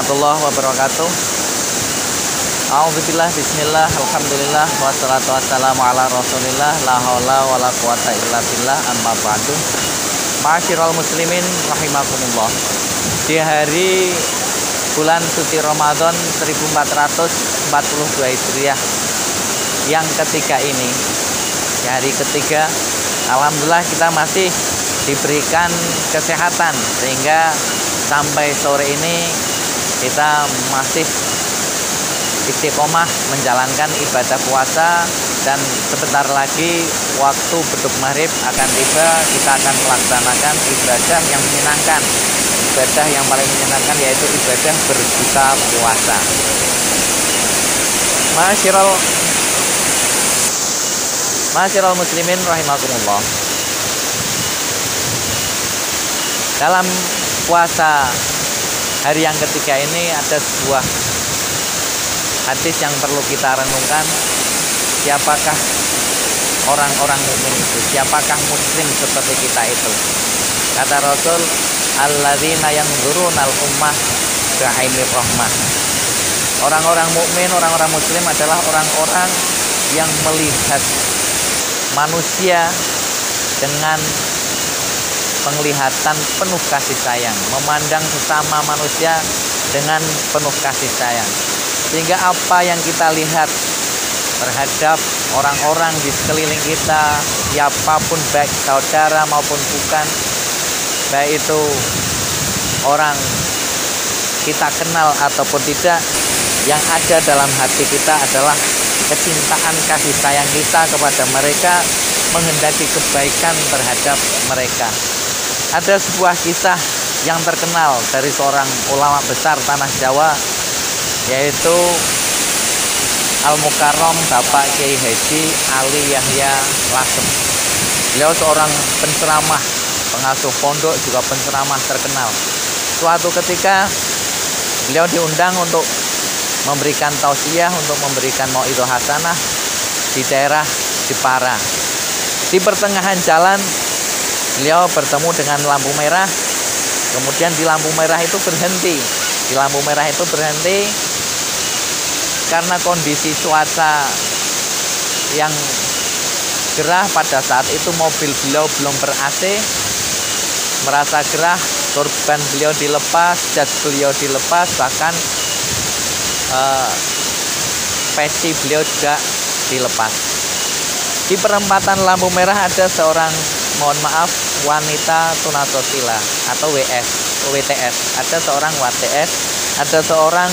warahmatullahi wabarakatuh. A'udzubillah, bismillah, alhamdulillah, wassalatu wassalamu ala rasulillah, la haula wala quwata illa billah, amma ba'du. Ma'asyiral muslimin rahimakumullah. Di hari bulan suci Ramadan 1442 Hijriah yang ketiga ini, di hari ketiga, alhamdulillah kita masih diberikan kesehatan sehingga sampai sore ini kita masih istiqomah menjalankan ibadah puasa, dan sebentar lagi waktu beduk maghrib akan tiba. Kita akan melaksanakan ibadah yang menyenangkan, ibadah yang paling menyenangkan, yaitu ibadah berbuka puasa. Ma'asyiral muslimin rahimakumullah. Dalam puasa hari yang ketiga ini ada sebuah hadis yang perlu kita renungkan. Siapakah orang-orang mukmin itu? Siapakah muslim seperti kita itu? Kata Rasul, alladzina yanzurunal ummah bi'ainir rahmah. Orang-orang mukmin, orang-orang muslim adalah orang-orang yang melihat manusia dengan penglihatan penuh kasih sayang, memandang sesama manusia dengan penuh kasih sayang. Sehingga apa yang kita lihat terhadap orang-orang di sekeliling kita, siapapun, baik saudara maupun bukan, baik itu orang kita kenal ataupun tidak, yang ada dalam hati kita adalah kecintaan kasih sayang kita kepada mereka, menghendaki kebaikan terhadap mereka. Ada sebuah kisah yang terkenal dari seorang ulama besar tanah Jawa, yaitu Al-Mukarram Bapak Kiai Haji Ali Yahya Lasem. Beliau seorang penceramah, pengasuh pondok, juga penceramah terkenal. Suatu ketika beliau diundang untuk memberikan tausiah, untuk memberikan mauidhah hasanah di daerah Jepara. Di pertengahan jalan beliau bertemu dengan lampu merah. Kemudian di lampu merah itu berhenti. Di lampu merah itu berhenti karena kondisi cuaca yang gerah. Pada saat itu mobil beliau belum ber-AC. Merasa gerah, sorban beliau dilepas, jas beliau dilepas, bahkan peci beliau juga dilepas. Di perempatan lampu merah ada seorang, mohon maaf, wanita tunasosila atau WTS. Ada seorang WTS, ada seorang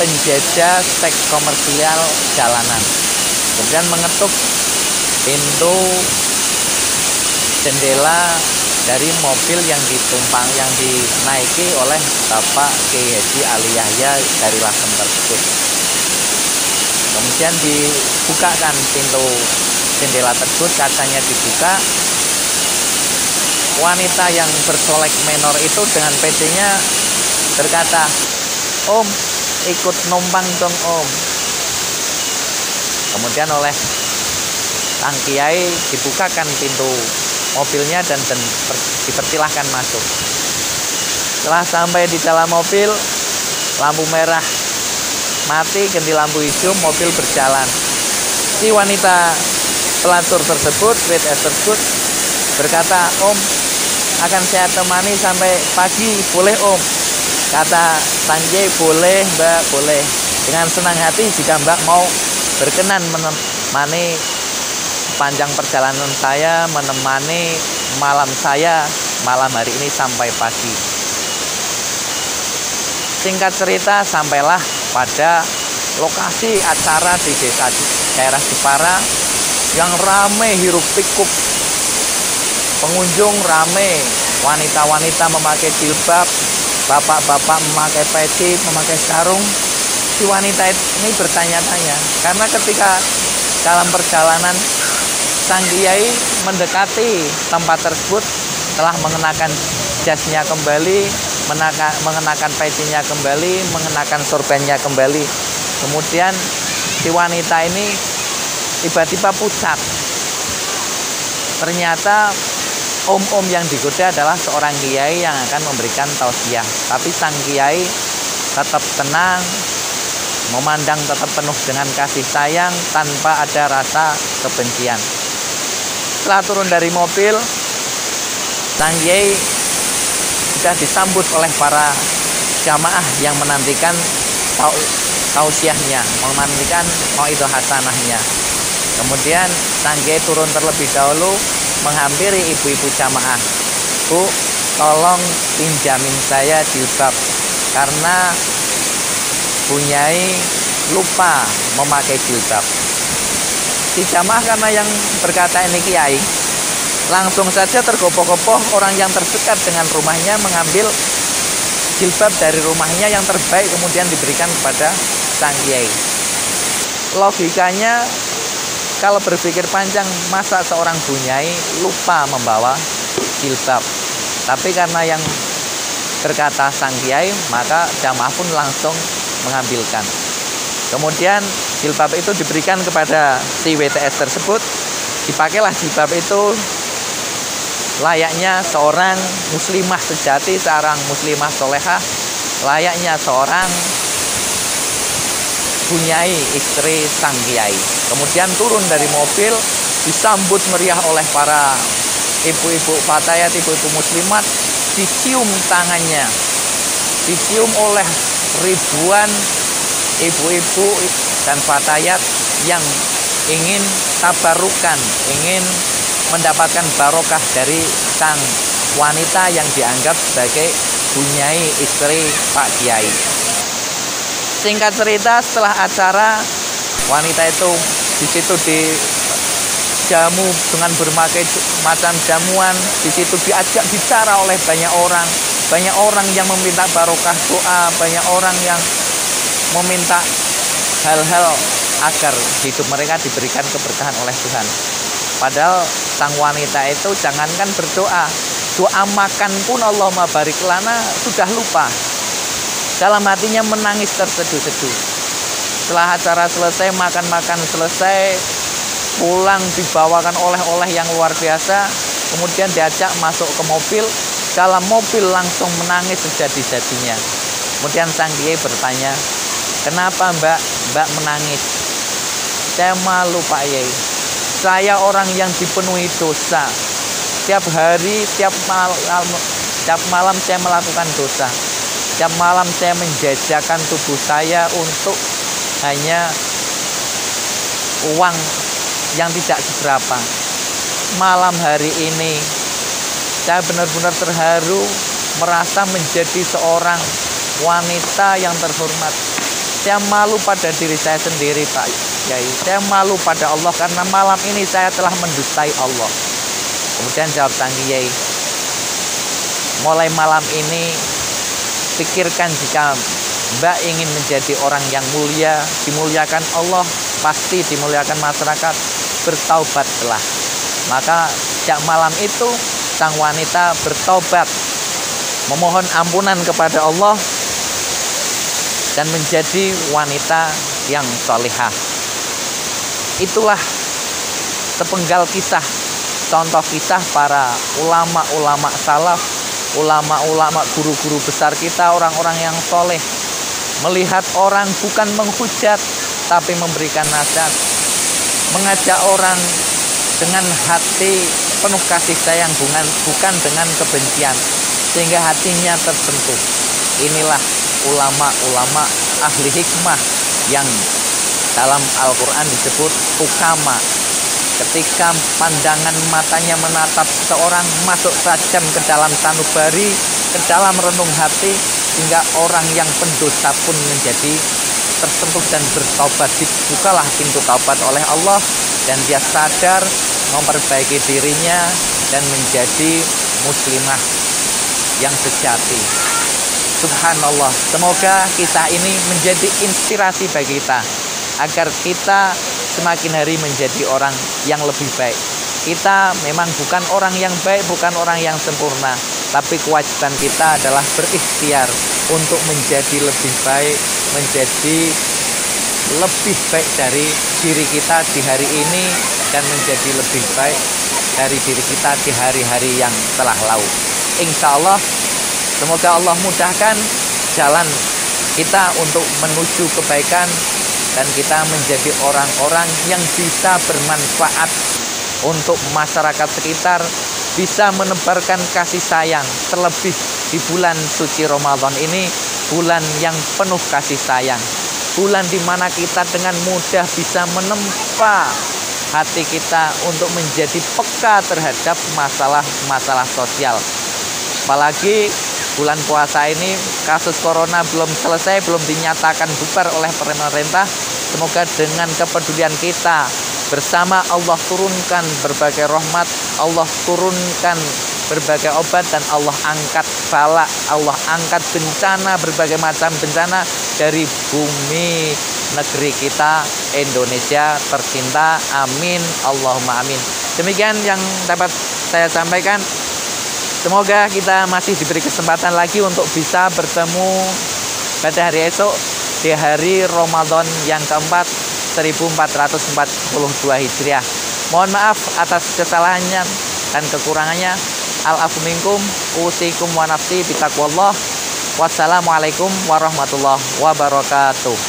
penjajah seks komersial jalanan. Kemudian mengetuk pintu jendela dari mobil yang dinaiki oleh Bapak Kiai Haji Ali Yahya dari Lasem tersebut. Kemudian dibukakan pintu jendela tersebut, kacanya dibuka. Wanita yang bersolek menor itu dengan PC-nya berkata, "Om, ikut numpang dong Om." Kemudian oleh sang kiai dibukakan pintu mobilnya dan dipersilahkan masuk. Setelah sampai di dalam mobil, lampu merah mati, ganti lampu hijau, mobil berjalan. Si wanita pelacur tersebut, WTS tersebut, berkata, "Om, akan saya temani sampai pagi, boleh Om?" Kata Sanjay, "Boleh Mbak, boleh. Dengan senang hati jika Mbak mau berkenan menemani panjang perjalanan saya, menemani malam saya malam hari ini sampai pagi." Singkat cerita, sampailah pada lokasi acara di daerah Jepara yang ramai hiruk pikuk. Pengunjung ramai, wanita-wanita memakai jilbab, bapak-bapak memakai peci, memakai sarung. Si wanita ini bertanya-tanya, karena ketika dalam perjalanan sang kiai mendekati tempat tersebut, telah mengenakan jasnya kembali, mengenakan pecinya kembali, mengenakan sorbannya kembali. Kemudian si wanita ini tiba-tiba pucat. Ternyata om-om yang digoda adalah seorang kiai yang akan memberikan tausiah. Tapi sang kiai tetap tenang, memandang tetap penuh dengan kasih sayang tanpa ada rasa kebencian. Setelah turun dari mobil, sang Kiai sudah disambut oleh para jamaah yang menantikan tausiahnya, menantikan mauidhah hasanahnya. Kemudian sang Kiai turun terlebih dahulu menghampiri ibu-ibu jamaah. Bu, tolong pinjamin saya jilbab karena Bunyai lupa memakai jilbab. Si jamaah karena yang berkata ini Kiai, langsung saja tergopoh-gopoh orang yang terdekat dengan rumahnya mengambil jilbab dari rumahnya yang terbaik kemudian diberikan kepada sang Kiai. Logikanya kalau berpikir panjang, masa seorang Bunyai lupa membawa jilbab? Tapi karena yang berkata sang Kiai, maka jamaah pun langsung mengambilkan. Kemudian jilbab itu diberikan kepada si WTS tersebut. Dipakailah jilbab itu layaknya seorang muslimah sejati, seorang muslimah solehah, layaknya seorang Bunyai, istri sang Kiai. Kemudian turun dari mobil, disambut meriah oleh para ibu-ibu fatayat, ibu-ibu muslimat, dicium tangannya, dicium oleh ribuan ibu-ibu dan fatayat yang ingin tabarukan, ingin mendapatkan barokah dari sang wanita yang dianggap sebagai Bunyai, istri Pak Kiai. Singkat cerita, setelah acara, wanita itu di situ dijamu dengan berbagai macam jamuan. Di situ diajak bicara oleh banyak orang yang meminta barokah doa, banyak orang yang meminta hal-hal agar hidup mereka diberikan keberkahan oleh Tuhan. Padahal sang wanita itu jangankan berdoa, doa makan pun Allahumma barik lana sudah lupa. Dalam hatinya menangis terseduh-seduh. Setelah acara selesai, makan-makan selesai, pulang dibawakan oleh-oleh yang luar biasa, kemudian diajak masuk ke mobil. Dalam mobil langsung menangis sejadi-jadinya. Kemudian sang Kiai bertanya, kenapa mbak menangis? Saya malu Pak Kiai. Saya orang yang dipenuhi dosa. Setiap hari, setiap malam saya melakukan dosa. Setiap malam saya menjajakan tubuh saya untuk hanya uang yang tidak seberapa. Malam hari ini saya benar-benar terharu, merasa menjadi seorang wanita yang terhormat. Saya malu pada diri saya sendiri Pak Kiai. Saya malu pada Allah karena malam ini saya telah mendustai Allah. Kemudian jawab sang Kiai, mulai malam ini pikirkan jika mbak ingin menjadi orang yang mulia, dimuliakan Allah, pasti dimuliakan masyarakat, bertaubatlah. Maka sejak malam itu sang wanita bertobat, memohon ampunan kepada Allah dan menjadi wanita yang salihah. Itulah sepenggal kisah, contoh kisah para ulama-ulama salaf, ulama-ulama guru-guru besar kita, orang-orang yang soleh, melihat orang bukan menghujat tapi memberikan nasihat, mengajak orang dengan hati penuh kasih sayang, bukan dengan kebencian, sehingga hatinya tersentuh. Inilah ulama-ulama ahli hikmah yang dalam Al-Quran disebut hukama. Ketika pandangan matanya menatap seorang, masuk tajam ke dalam sanubari, ke dalam renung hati, sehingga orang yang pendosa pun menjadi tersentuh dan bertaubat. Dibukalah pintu taubat oleh Allah dan dia sadar memperbaiki dirinya dan menjadi muslimah yang sejati. Subhanallah, semoga kisah ini menjadi inspirasi bagi kita agar kita semakin hari menjadi orang yang lebih baik. Kita memang bukan orang yang baik, bukan orang yang sempurna, tapi kewajiban kita adalah berikhtiar untuk menjadi lebih baik, menjadi lebih baik dari diri kita di hari ini dan menjadi lebih baik dari diri kita di hari-hari yang telah lalu. Insya Allah, semoga Allah mudahkan jalan kita untuk menuju kebaikan, dan kita menjadi orang-orang yang bisa bermanfaat untuk masyarakat sekitar, bisa menebarkan kasih sayang. Terlebih di bulan suci Ramadan ini, bulan yang penuh kasih sayang, bulan dimana kita dengan mudah bisa menempa hati kita untuk menjadi peka terhadap masalah-masalah sosial. Apalagi bulan puasa ini kasus corona belum selesai, belum dinyatakan bubar oleh pemerintah. Semoga dengan kepedulian kita bersama, Allah turunkan berbagai rahmat, Allah turunkan berbagai obat, dan Allah angkat bala, Allah angkat bencana, berbagai macam bencana dari bumi negeri kita Indonesia tercinta. Amin, Allahumma amin. Demikian yang dapat saya sampaikan. Semoga kita masih diberi kesempatan lagi untuk bisa bertemu pada hari esok, di hari Ramadan yang keempat 1442 Hijriah. Mohon maaf atas kesalahannya dan kekurangannya. Al-afu minkum, usikum wa nafsi bitaqwallah. Wassalamualaikum warahmatullahi wabarakatuh.